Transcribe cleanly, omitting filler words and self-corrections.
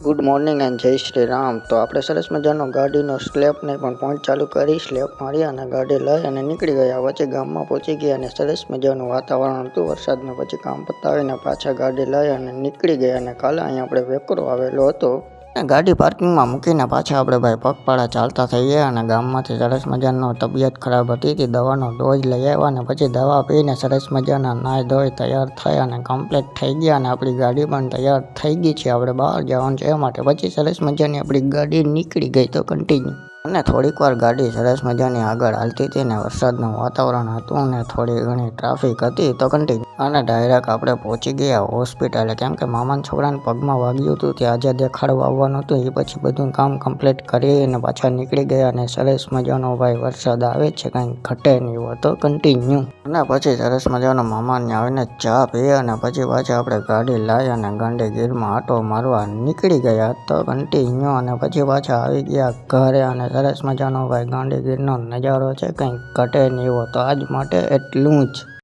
Good morning and જય શ્રી રામ. તો આપણે સરસ મજાનો ગાડીનો સ્લેપને પણ પોઈન્ટ ચાલુ કરી સ્લેપ મારી અને ગાડી લઈ અને નીકળી ગયા. વચ્ચે ગામમાં પહોંચી ગયા અને સરસ મજાનું વાતાવરણ હતું. વરસાદને પછી કામ પતાવીને પાછા ગાડી લઈ અને નીકળી ગયા. અને કાલે અહીંયા આપણે વેકરો આવેલો હતો. ગાડી પાર્કિંગમાં મૂકીને પાછા આપણે ભાઈ પગપાળા ચાલતા થઈ ગયા અને ગામમાંથી સરસ મજાનો તબિયત ખરાબ હતી તે દવાનો ડોઝ લઈ આવ્યા અને પછી દવા પીને સરસ મજાના નાહી ધોઈ તૈયાર થઈ અને કમ્પ્લીટ થઈ ગયા અને આપણી ગાડી પણ તૈયાર થઈ ગઈ છે. આપણે બહાર જવાનું છે એ માટે પછી સરસ મજાની આપણી ગાડી નીકળી ગઈ. તો કન્ટિન્યુ અને થોડીક વાર ગાડી સરસ મજાની આગળ હાલતી હતી ને વરસાદનું વાતાવરણ હતું અને થોડી ઘણી ટ્રાફિક હતી. તો કન્ટિન્યુ અને ડાયરેક્ટ આપણે પહોંચી ગયા હોસ્પિટલે, કેમ કે મામાના છોકરાને પગમાં વાગ્યું હતું તે આજે દેખાડવા આવવાનું હતું. એ પછી બધું કામ કમ્પ્લીટ કરી અને પાછા નીકળી ગયા અને સરસ મજાનો ભાઈ વરસાદ આવે છે, કંઈ ઘટે નહીં હોય. તો કન્ટિન્યુ અને પછી સરસ મજાનો મામાને આવીને ચા પી અને પછી પાછા આપણે ગાડી લાવી અને ગાંધીગીરમાં આટો મારવા નીકળી ગયા. તો કન્ટિન્યુ અને પછી પાછા આવી ગયા ઘરે અને સરસ મજાનો ભાઈ ગાંધીગીરનો નજારો છે, કંઈ ઘટે નહીં હોય. તો આજ માટે એટલું જ.